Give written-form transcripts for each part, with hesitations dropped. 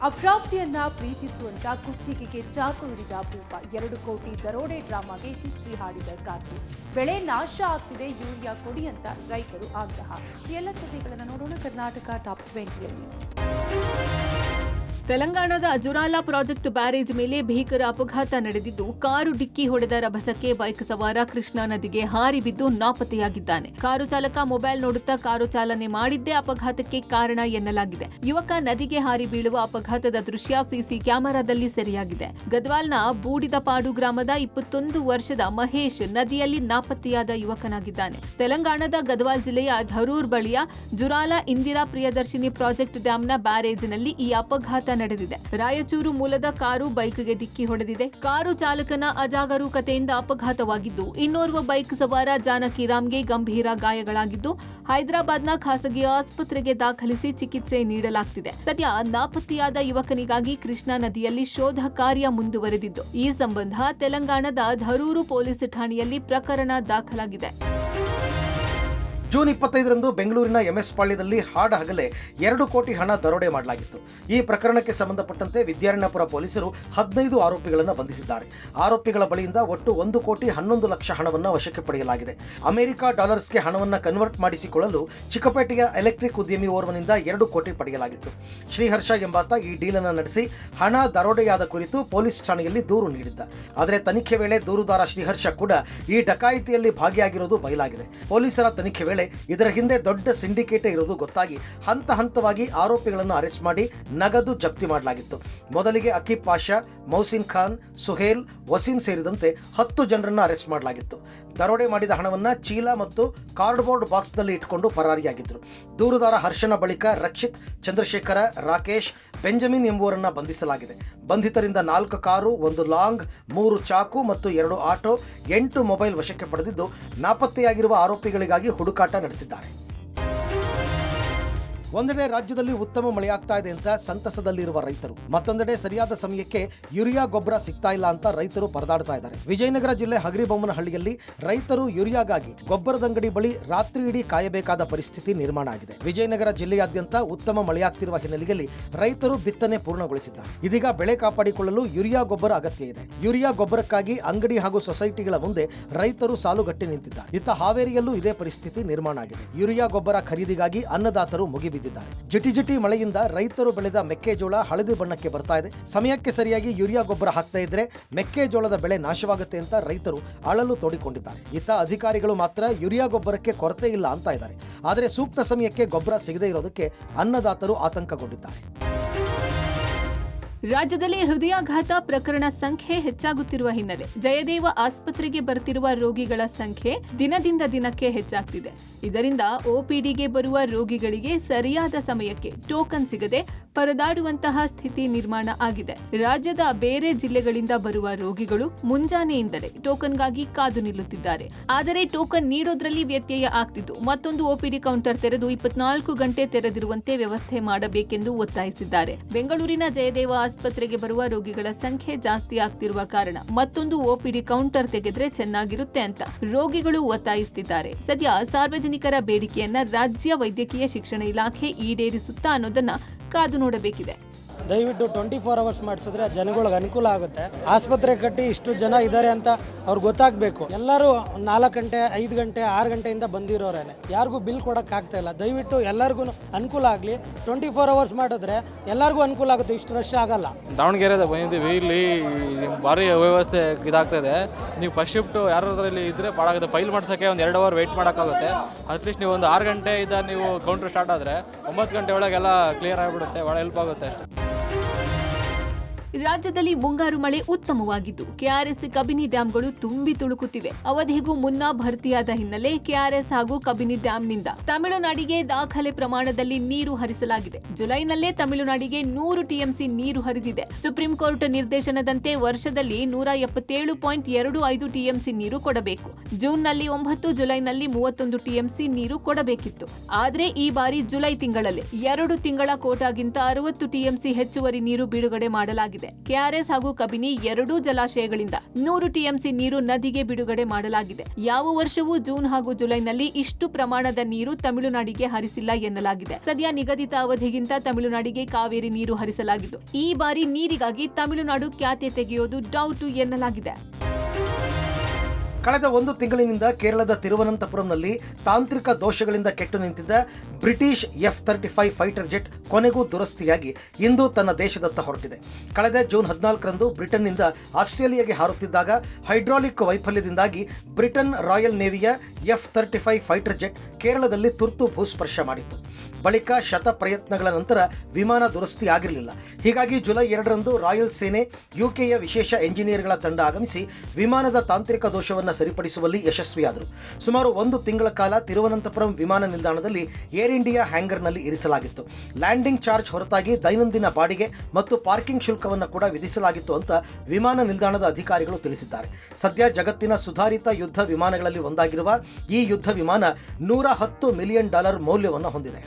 ಅಪ್ರಾಪ್ತಿಯನ್ನ ಪ್ರೀತಿಸುವಂತ ಕುತ್ತಿಗೆಗೆ ಚಾಕು ಹಿಡಿದ ಭೂಪ. 2 ಕೋಟಿ ದರೋಡೆ ಡ್ರಾಮಾಗೆ ಹಿಸ್ಟ್ರಿ ಹಾಡಿದ ಕಾರ್ತಿ. ಬೆಳೆ ನಾಶ ಆಗ್ತಿದೆ, ಯೂರಿಯಾ ಕೊಡಿ ಅಂತ ರೈತರು ಆಗ್ರಹ. ಎಲ್ಲ ಸುದ್ದಿಗಳನ್ನು ನೋಡೋಣ ಕರ್ನಾಟಕ ಟಾಪ್ 20ಯಲ್ಲಿ. ತೆಲಂಗಾಣದ ಅಜುರಾಲಾ ಪ್ರಾಜೆಕ್ಟ್ ಬ್ಯಾರೇಜ್ ಮೇಲೆ ಭೀಕರ ಅಪಘಾತ ನಡೆದಿದ್ದು, ಕಾರು ಡಿಕ್ಕಿ ಹೊಡೆದ ರಭಸಕ್ಕೆ ಬೈಕ್ ಸವಾರ ಕೃಷ್ಣಾ ನದಿಗೆ ಹಾರಿ ಬಿದ್ದು ನಾಪತ್ತೆಯಾಗಿದ್ದಾನೆ. ಕಾರು ಚಾಲಕ ಮೊಬೈಲ್ ನೋಡುತ್ತಾ ಕಾರು ಚಾಲನೆ ಮಾಡಿದ್ದೇ ಅಪಘಾತಕ್ಕೆ ಕಾರಣ ಎನ್ನಲಾಗಿದೆ. ಯುವಕ ನದಿಗೆ ಹಾರಿ ಬೀಳುವ ಅಪಘಾತದ ದೃಶ್ಯ ಸಿಸಿ ಕ್ಯಾಮೆರಾದಲ್ಲಿ ಸೆರೆಯಾಗಿದೆ. ಗದ್ವಾಲ್ನ ಬೂಡಿದಪಾಡು ಗ್ರಾಮದ 21 ವರ್ಷದ ಮಹೇಶ್ ನದಿಯಲ್ಲಿ ನಾಪತ್ತೆಯಾದ ಯುವಕನಾಗಿದ್ದಾನೆ. ತೆಲಂಗಾಣದ ಗದ್ವಾಲ್ ಜಿಲ್ಲೆಯ ಧರೂರ್ ಬಳಿಯ ಜುರಾಲಾ ಇಂದಿರಾ ಪ್ರಿಯದರ್ಶಿನಿ ಪ್ರಾಜೆಕ್ಟ್ ಡ್ಯಾಂನ ಬ್ಯಾರೇಜ್ನಲ್ಲಿ ಈ ಅಪಘಾತ ನಡೆದಿದೆ. ರಾಯಚೂರು ಮೂಲದ ಕಾರು ಬೈಕ್ಗೆ ಡಿಕ್ಕಿ ಹೊಡೆದಿದೆ. ಕಾರು ಚಾಲಕನ ಅಜಾಗರೂಕತೆಯಿಂದ ಅಪಘಾತವಾಗಿದ್ದು, ಇನ್ನೋರ್ವ ಬೈಕ್ ಸವಾರ ಜಾನಕಿರಾಮ್ಗೆ ಗಂಭೀರ ಗಾಯಗಳಾಗಿದ್ದು, ಹೈದರಾಬಾದ್ನ ಖಾಸಗಿ ಆಸ್ಪತ್ರೆಗೆ ದಾಖಲಿಸಿ ಚಿಕಿತ್ಸೆ ನೀಡಲಾಗುತ್ತಿದೆ. ಸದ್ಯ ನಾಪತ್ತೆಯಾದ ಯುವಕನಿಗಾಗಿ ಕೃಷ್ಣಾ ನದಿಯಲ್ಲಿ ಶೋಧ ಕಾರ್ಯ ಮುಂದುವರೆದಿದ್ದು, ಈ ಸಂಬಂಧ ತೆಲಂಗಾಣದ ಧರೂರು ಪೊಲೀಸ್ ಠಾಣೆಯಲ್ಲಿ ಪ್ರಕರಣ ದಾಖಲಾಗಿದೆ. ಜೂನ್ 25ರಂದು ಬೆಂಗಳೂರಿನ ಎಂಎಸ್ ಪಾಳ್ಯದಲ್ಲಿ ಹಾಡಹಗಲೇ 2 ಕೋಟಿ ಹಣ ದರೋಡೆ ಮಾಡಲಾಗಿತ್ತು. ಈ ಪ್ರಕರಣಕ್ಕೆ ಸಂಬಂಧಪಟ್ಟಂತೆ ವಿದ್ಯಾರಣ್ಯಪುರ ಪೊಲೀಸರು 15 ಆರೋಪಿಗಳನ್ನು ಬಂಧಿಸಿದ್ದಾರೆ. ಆರೋಪಿಗಳ ಬಳಿಯಿಂದ ಒಟ್ಟು 1 ಕೋಟಿ 11 ಲಕ್ಷ ಹಣವನ್ನು ವಶಕ್ಕೆ ಪಡೆಯಲಾಗಿದೆ. ಅಮೆರಿಕ ಡಾಲರ್ಸ್ಗೆ ಹಣವನ್ನು ಕನ್ವರ್ಟ್ ಮಾಡಿಸಿಕೊಳ್ಳಲು ಚಿಕ್ಕಪೇಟೆಯ ಎಲೆಕ್ಟ್ರಿಕ್ ಉದ್ಯಮಿ ಓರ್ವನಿಂದ 2 ಕೋಟಿ ಪಡೆಯಲಾಗಿತ್ತು. ಶ್ರೀಹರ್ಷ ಎಂಬಾತ ಈ ಡೀಲನ್ನು ನಡೆಸಿ ಹಣ ದರೋಡೆಯಾದ ಕುರಿತು ಪೊಲೀಸ್ ಠಾಣೆಯಲ್ಲಿ ದೂರು ನೀಡಿದ್ದ. ಆದರೆ ತನಿಖೆ ವೇಳೆ ದೂರುದಾರ ಶ್ರೀಹರ್ಷ ಕೂಡ ಈ ಡಕಾಯಿತಿಯಲ್ಲಿ ಭಾಗಿಯಾಗಿರುವುದು ಬಯಲಾಗಿದೆ. ಪೊಲೀಸರ ತನಿಖೆ ವೇಳೆ ಇದರ ಹಿಂದೆ ದೊಡ್ಡ ಸಿಂಡಿಕೇಟ್ ಇರುವುದು ಗೊತ್ತಾಗಿ ಹಂತ ಹಂತವಾಗಿ ಆರೋಪಿಗಳನ್ನು ಅರೆಸ್ಟ್ ಮಾಡಿ ನಗದು ಜಪ್ತಿ ಮಾಡಲಾಗಿತ್ತು. ಮೊದಲಿಗೆ ಅಕೀಬ್ ಪಾಷಾ, ಮೌಸಿನ್ ಖಾನ್, ಸುಹೇಲ್, ವಸೀಂ ಸೇರಿದಂತೆ 10 ಜನರನ್ನು ಅರೆಸ್ಟ್ ಮಾಡಲಾಗಿತ್ತು. ದರೋಡೆ ಮಾಡಿದ ಹಣವನ್ನು ಚೀಲ ಮತ್ತು ಕಾರ್ಡ್ಬೋರ್ಡ್ ಬಾಕ್ಸ್ನಲ್ಲಿ ಇಟ್ಟುಕೊಂಡು ಪರಾರಿಯಾಗಿದ್ದರು. ದೂರುದಾರ ಹರ್ಷನ ಬಳಿಕ ರಕ್ಷಿತ್, ಚಂದ್ರಶೇಖರ, ರಾಕೇಶ್, ಬೆಂಜಮಿನ್ ಎಂಬುವರನ್ನು ಬಂಧಿಸಲಾಗಿದೆ. ಬಂಧಿತರಿಂದ 4 ಕಾರು, 1 ಲಾಂಗ್, 3 ಚಾಕು ಮತ್ತು 2 ಆಟೋ, 8 ಮೊಬೈಲ್ ವಶಕ್ಕೆ ಪಡೆದಿದ್ದು, ನಾಪತ್ತೆಯಾಗಿರುವ ಆರೋಪಿಗಳಿಗಾಗಿ ಹುಡುಕಾಟ ನಡೆಸಿದ್ದಾರೆ. ಒಂದೆಡೆ ರಾಜ್ಯದಲ್ಲಿ ಉತ್ತಮ ಮಳೆಯಾಗ್ತಾ ಇದೆ ಅಂತ ಸಂತಸದಲ್ಲಿರುವ ರೈತರು, ಮತ್ತೊಂದೆಡೆ ಸರಿಯಾದ ಸಮಯಕ್ಕೆ ಯೂರಿಯಾ ಗೊಬ್ಬರ ಸಿಗ್ತಾ ಇಲ್ಲ ಅಂತ ರೈತರು ಪರದಾಡ್ತಾ ಇದ್ದಾರೆ. ವಿಜಯನಗರ ಜಿಲ್ಲೆ ಹಗರಿಬೊಮ್ಮನಹಳ್ಳಿಯಲ್ಲಿ ರೈತರು ಯೂರಿಯಾಗಾಗಿ ಗೊಬ್ಬರದಂಗಡಿ ಬಳಿ ರಾತ್ರಿ ಇಡೀ ಕಾಯಬೇಕಾದ ಪರಿಸ್ಥಿತಿ ನಿರ್ಮಾಣ ಆಗಿದೆ. ವಿಜಯನಗರ ಜಿಲ್ಲೆಯಾದ್ಯಂತ ಉತ್ತಮ ಮಳೆಯಾಗ್ತಿರುವ ಹಿನ್ನೆಲೆಯಲ್ಲಿ ರೈತರು ಬಿತ್ತನೆ ಪೂರ್ಣಗೊಳಿಸಿದ್ದಾರೆ. ಇದೀಗ ಬೆಳೆ ಕಾಪಾಡಿಕೊಳ್ಳಲು ಯೂರಿಯಾ ಗೊಬ್ಬರ ಅಗತ್ಯ ಇದೆ. ಯೂರಿಯಾ ಗೊಬ್ಬರಕ್ಕಾಗಿ ಅಂಗಡಿ ಹಾಗೂ ಸೊಸೈಟಿಗಳ ಮುಂದೆ ರೈತರು ಸಾಲುಗಟ್ಟಿ ನಿಂತಿದ್ದಾರೆ. ಇತ್ತ ಹಾವೇರಿಯಲ್ಲೂ ಇದೇ ಪರಿಸ್ಥಿತಿ ನಿರ್ಮಾಣ ಆಗಿದೆ. ಯೂರಿಯಾ ಗೊಬ್ಬರ ಖರೀದಿಗಾಗಿ ಅನ್ನದಾತರು ಮುಗಿಬಿದ್ದಾರೆ. ಜಿಟಿ ಮಳೆಯಿಂದ ರೈತರು ಬೆಳೆದ ಮೆಕ್ಕೆಜೋಳ ಹಳದಿ ಬಣ್ಣಕ್ಕೆ ಬರ್ತಾ ಇದೆ. ಸಮಯಕ್ಕೆ ಸರಿಯಾಗಿ ಯೂರಿಯಾ ಗೊಬ್ಬರ ಹಾಕ್ತಾ ಇದ್ರೆ ಮೆಕ್ಕೆಜೋಳದ ಬೆಳೆ ನಾಶವಾಗುತ್ತೆ ಅಂತ ರೈತರು ಅಳಲು ತೋಡಿಕೊಂಡಿದ್ದಾರೆ. ಇತ್ತ ಅಧಿಕಾರಿಗಳು ಮಾತ್ರ ಯೂರಿಯಾ ಗೊಬ್ಬರಕ್ಕೆ ಕೊರತೆ ಇಲ್ಲ ಅಂತ ಇದ್ದಾರೆ. ಆದರೆ ಸೂಕ್ತ ಸಮಯಕ್ಕೆ ಗೊಬ್ಬರ ಸಿಗದೇ ಇರೋದಕ್ಕೆ ಅನ್ನದಾತರು ಆತಂಕಗೊಂಡಿದ್ದಾರೆ. ರಾಜ್ಯದಲ್ಲಿ ಹೃದಯಾಘಾತ ಪ್ರಕರಣ ಸಂಖ್ಯೆ ಹೆಚ್ಚಾಗುತ್ತಿರುವ ಹಿನ್ನೆಲೆ ಜಯದೇವ ಆಸ್ಪತ್ರೆಗೆ ಬರ್ತಿರುವ ರೋಗಿಗಳ ಸಂಖ್ಯೆ ದಿನದಿಂದ ದಿನಕ್ಕೆ ಹೆಚ್ಚಾಗ್ತಿದೆ. ಇದರಿಂದ ಒಪಿಡಿಗೆ ಬರುವ ರೋಗಿಗಳಿಗೆ ಸರಿಯಾದ ಸಮಯಕ್ಕೆ ಟೋಕನ್ ಸಿಗದೆ ಪರದಾಡುವಂತಹ ಸ್ಥಿತಿ ನಿರ್ಮಾಣ ಆಗಿದೆ. ರಾಜ್ಯದ ಬೇರೆ ಜಿಲ್ಲೆಗಳಿಂದ ಬರುವ ರೋಗಿಗಳು ಮುಂಜಾನೆಯಿಂದಲೇ ಟೋಕನ್ಗಾಗಿ ಕಾದು ನಿಲ್ಲುತ್ತಿದ್ದಾರೆ. ಆದರೆ ಟೋಕನ್ ನೀಡೋದ್ರಲ್ಲಿ ವ್ಯತ್ಯಯ ಆಗ್ತಿದ್ದು, ಮತ್ತೊಂದು ಒಪಿಡಿ ಕೌಂಟರ್ ತೆರೆದು 24 ಗಂಟೆ ತೆರೆದಿರುವಂತೆ ವ್ಯವಸ್ಥೆ ಮಾಡಬೇಕೆಂದು ಒತ್ತಾಯಿಸಿದ್ದಾರೆ. ಬೆಂಗಳೂರಿನ ಜಯದೇವ ಆಸ್ಪತ್ರೆಗೆ ಬರುವ ರೋಗಿಗಳ ಸಂಖ್ಯೆ ಜಾಸ್ತಿ ಆಗ್ತಿರುವ ಕಾರಣ ಮತ್ತೊಂದು ಒಪಿಡಿ ಕೌಂಟರ್ ತೆಗೆದ್ರೆ ಚೆನ್ನಾಗಿರುತ್ತೆ ಅಂತ ರೋಗಿಗಳು ಒತ್ತಾಯಿಸುತ್ತಿದ್ದಾರೆ. ಸದ್ಯ ಸಾರ್ವಜನಿಕರ ಬೇಡಿಕೆಯನ್ನ ರಾಜ್ಯ ವೈದ್ಯಕೀಯ ಶಿಕ್ಷಣ ಇಲಾಖೆ ಈಡೇರಿಸುತ್ತಾ ಅನ್ನೋದನ್ನ ಕಾದು ನೋಡಬೇಕಿದೆ. ದಯವಿಟ್ಟು 24 ಅವರ್ಸ್ ಮಾಡಿಸಿದ್ರೆ ಜನಗಳಿಗೆ ಅನುಕೂಲ ಆಗುತ್ತೆ. ಆಸ್ಪತ್ರೆ ಕಟ್ಟಿ ಇಷ್ಟು ಜನ ಇದ್ದಾರೆ ಅಂತ ಅವ್ರಿಗೆ ಗೊತ್ತಾಗಬೇಕು. ಎಲ್ಲರೂ 4 ಗಂಟೆ 5 ಗಂಟೆ 6 ಗಂಟೆಯಿಂದ ಬಂದಿರೋರೇನೆ, ಯಾರಿಗೂ ಬಿಲ್ ಕೊಡೋಕೆ ಆಗ್ತಾ ಇಲ್ಲ. ದಯವಿಟ್ಟು ಎಲ್ಲರಿಗೂ ಅನುಕೂಲ ಆಗಲಿ. 24 ಅವರ್ಸ್ ಮಾಡಿದ್ರೆ ಎಲ್ಲರಿಗೂ ಅನುಕೂಲ ಆಗುತ್ತೆ, ಇಷ್ಟು ರಶ್ ಆಗಲ್ಲ. ದಾವಣಗೆರೆ ಬಂದಿದ್ದೀವಿ, ಇಲ್ಲಿ ಭಾರಿ ವ್ಯವಸ್ಥೆ ಇದಾಗ್ತಾ ಇದೆ. ನೀವು ಫಸ್ಟ್ ಶಿಫ್ಟು ಯಾರಾದ್ರಲ್ಲಿ ಇದ್ರೆ ಪಾಡಾಗುತ್ತೆ. ಫೈಲ್ ಮಾಡ್ಸೋಕ್ಕೆ ಒಂದು 2 ಅವರ್ ವೆಯ್ಟ್ ಮಾಡೋಕ್ಕಾಗುತ್ತೆ. ಅಟ್ಲೀಸ್ಟ್ ನೀವು ಒಂದು 6 ಗಂಟೆಯಿಂದ ನೀವು ಕೌಂಟ್ರ್ ಸ್ಟಾರ್ಟ್ ಆದರೆ 9 ಗಂಟೆ ಒಳಗೆಲ್ಲ ಕ್ಲಿಯರ್ ಆಗಿಬಿಡುತ್ತೆ, ಭಾಳ ಹೆಲ್ಪ್ ಆಗುತ್ತೆ ಅಷ್ಟೇ. ರಾಜ್ಯದಲ್ಲಿ ಮುಂಗಾರು ಮಳೆ ಉತ್ತಮವಾಗಿದ್ದು, ಕೆಆರ್ಎಸ್ ಕಬಿನಿ ಡ್ಯಾಂಗಳು ತುಂಬಿ ತುಳುಕುತ್ತಿವೆ. ಅವಧಿಗೂ ಮುನ್ನ ಭರ್ತಿಯಾದ ಹಿನ್ನೆಲೆ ಕೆಆರ್ಎಸ್ ಹಾಗೂ ಕಬಿನಿ ಡ್ಯಾಂನಿಂದ ತಮಿಳುನಾಡಿಗೆ ದಾಖಲೆ ಪ್ರಮಾಣದಲ್ಲಿ ನೀರು ಹರಿಸಲಾಗಿದೆ. ಜುಲೈನಲ್ಲೇ ತಮಿಳುನಾಡಿಗೆ 100 ಟಿಎಂಸಿ ನೀರು ಹರಿದಿದೆ. ಸುಪ್ರೀಂ ಕೋರ್ಟ್ ನಿರ್ದೇಶನದಂತೆ ವರ್ಷದಲ್ಲಿ 177.25 ಟಿಎಂಸಿ ನೀರು ಕೊಡಬೇಕು. ಜೂನ್ನಲ್ಲಿ 9, ಜುಲೈನಲ್ಲಿ 31 ಟಿಎಂಸಿ ನೀರು ಕೊಡಬೇಕಿತ್ತು. ಆದರೆ ಈ ಬಾರಿ ಜುಲೈ ತಿಂಗಳಲ್ಲೇ 2 ತಿಂಗಳ ಕೋಟಾಗಿಂತ 60 ಟಿಎಂಸಿ ಹೆಚ್ಚುವರಿ ನೀರು ಬಿಡುಗಡೆ ಮಾಡಲಾಗಿದೆ. ಆಗಿದೆ. ಕೆಆರ್ಎಸ್ ಹಾಗೂ ಕಬಿನಿ ಎರಡೂ ಜಲಾಶಯಗಳಿಂದ 100 ಟಿಎಂಸಿ ನೀರು ನದಿಗೆ ಬಿಡುಗಡೆ ಮಾಡಲಾಗಿದೆ. ಯಾವ ವರ್ಷವೂ ಜೂನ್ ಹಾಗೂ ಜುಲೈನಲ್ಲಿ ಇಷ್ಟು ಪ್ರಮಾಣದ ನೀರು ತಮಿಳುನಾಡಿಗೆ ಹರಿಸಿಲ್ಲ ಎನ್ನಲಾಗಿದೆ. ಸದ್ಯ ನಿಗದಿತ ಅವಧಿಗಿಂತ ತಮಿಳುನಾಡಿಗೆ ಕಾವೇರಿ ನೀರು ಹರಿಸಲಾಗಿದ್ದು, ಈ ಬಾರಿ ನೀರಿಗಾಗಿ ತಮಿಳುನಾಡು ಕ್ಯಾತೆ ತೆಗೆಯೋದು ಡೌಟು ಎನ್ನಲಾಗಿದೆ. ಕಳೆದ 1 ತಿಂಗಳಿನಿಂದ ಕೇರಳದ ತಿರುವನಂತಪುರಂನಲ್ಲಿ ತಾಂತ್ರಿಕ ದೋಷಗಳಿಂದ ಕೆಟ್ಟು ನಿಂತಿದ್ದ ಬ್ರಿಟಿಷ್ F-35 ಫೈಟರ್ ಜೆಟ್ ಕೊನೆಗೂ ದುರಸ್ತಿಯಾಗಿ ಇಂದು ತನ್ನ ದೇಶದತ್ತ ಹೊರಟಿದೆ. ಕಳೆದ ಜೂನ್ 14ರಂದು ಬ್ರಿಟನ್ನಿಂದ ಆಸ್ಟ್ರೇಲಿಯಾಗೆ ಹಾರುತ್ತಿದ್ದಾಗ ಹೈಡ್ರಾಲಿಕ್ ವೈಫಲ್ಯದಿಂದಾಗಿ ಬ್ರಿಟನ್ ರಾಯಲ್ ನೇವಿಯ F-35 ಫೈಟರ್ ಜೆಟ್ ಕೇರಳದಲ್ಲಿ ತುರ್ತು ಭೂಸ್ಪರ್ಶ ಮಾಡಿತ್ತು. ಬಳಿಕ ಶತ ಪ್ರಯತ್ನಗಳ ನಂತರ ವಿಮಾನ ದುರಸ್ತಿ ಆಗಿರಲಿಲ್ಲ. ಹೀಗಾಗಿ ಜುಲೈ 2ರಂದು ರಾಯಲ್ ಸೇನೆ ಯುಕೆಯ ವಿಶೇಷ ಎಂಜಿನಿಯರ್ಗಳ ತಂಡ ಆಗಮಿಸಿ ವಿಮಾನದ ತಾಂತ್ರಿಕ ದೋಷವನ್ನು ಸರಿಪಡಿಸುವಲ್ಲಿ ಯಶಸ್ವಿಯಾದರು. ಸುಮಾರು 1 ತಿಂಗಳ ಕಾಲ ತಿರುವನಂತಪುರಂ ವಿಮಾನ ನಿಲ್ದಾಣದಲ್ಲಿ ಏರ್ ಇಂಡಿಯಾ ಹ್ಯಾಂಗರ್ನಲ್ಲಿ ಇರಿಸಲಾಗಿತ್ತು. ಲ್ಯಾಂಡಿಂಗ್ ಚಾರ್ಜ್ ಹೊರತಾಗಿ ದೈನಂದಿನ ಬಾಡಿಗೆ ಮತ್ತು ಪಾರ್ಕಿಂಗ್ ಶುಲ್ಕವನ್ನು ಕೂಡ ವಿಧಿಸಲಾಗಿತ್ತು ಅಂತ ವಿಮಾನ ನಿಲ್ದಾಣದ ಅಧಿಕಾರಿಗಳು ತಿಳಿಸಿದ್ದಾರೆ. ಸದ್ಯ ಜಗತ್ತಿನ ಸುಧಾರಿತ ಯುದ್ಧ ವಿಮಾನಗಳಲ್ಲಿ ಒಂದಾಗಿರುವ ಈ ಯುದ್ಧ ವಿಮಾನ $110 ಮಿಲಿಯನ್ ಮೌಲ್ಯವನ್ನು ಹೊಂದಿದೆ.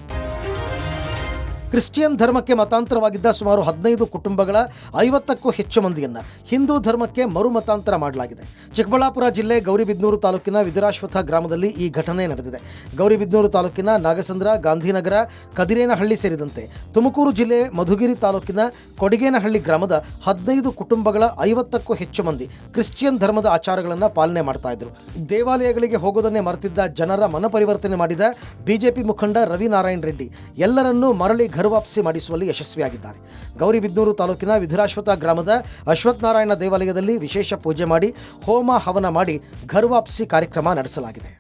ಕ್ರಿಶ್ಚಿಯನ್ ಧರ್ಮಕ್ಕೆ ಮತಾಂತರವಾಗಿದ್ದ ಸುಮಾರು 15 ಕುಟುಂಬಗಳ 50ಕ್ಕೂ ಹೆಚ್ಚು ಮಂದಿಯನ್ನು ಹಿಂದೂ ಧರ್ಮಕ್ಕೆ ಮರುಮತಾಂತರ ಮಾಡಲಾಗಿದೆ. ಚಿಕ್ಕಬಳ್ಳಾಪುರ ಜಿಲ್ಲೆ ಗೌರಿಬಿದನೂರು ತಾಲೂಕಿನ ವಿದುರಾಶ್ವಥ ಗ್ರಾಮದಲ್ಲಿ ಈ ಘಟನೆ ನಡೆದಿದೆ. ಗೌರಿಬಿದನೂರು ತಾಲೂಕಿನ ನಾಗಸಂದ್ರ, ಗಾಂಧಿನಗರ, ಕದಿರೇನಹಳ್ಳಿ ಸೇರಿದಂತೆ ತುಮಕೂರು ಜಿಲ್ಲೆ ಮಧುಗಿರಿ ತಾಲೂಕಿನ ಕೊಡಿಗೇನಹಳ್ಳಿ ಗ್ರಾಮದ 15 ಕುಟುಂಬಗಳ 50ಕ್ಕೂ ಹೆಚ್ಚು ಮಂದಿ ಕ್ರಿಶ್ಚಿಯನ್ ಧರ್ಮದ ಆಚಾರಗಳನ್ನು ಪಾಲನೆ ಮಾಡ್ತಾ ಇದ್ರು. ದೇವಾಲಯಗಳಿಗೆ ಹೋಗೋದನ್ನೇ ಮರೆತಿದ್ದ ಜನರ ಮನಪರಿವರ್ತನೆ ಮಾಡಿದ ಬಿಜೆಪಿ ಮುಖಂಡ ರವಿ ನಾರಾಯಣ ರೆಡ್ಡಿ ಎಲ್ಲರನ್ನೂ ಮರಳಿ ವಾಪಸಿ ಮಾಡಿಸುವಲ್ಲಿ ಯಶಸ್ವಿಯಾಗಿದ್ದಾರೆ. ಗೌರಿಬಿದನೂರು ತಾಲೂಕಿನ ವಿಧುರಾಶ್ವಥ ಗ್ರಾಮದ ಅಶ್ವತ್ಥನಾರಾಯಣ ದೇವಾಲಯದಲ್ಲಿ ವಿಶೇಷ ಪೂಜೆ ಮಾಡಿ ಹೋಮ ಹವನ ಮಾಡಿ ವಾಪಸಿ ಕಾರ್ಯಕ್ರಮ ನಡೆಸಲಾಗಿದೆ.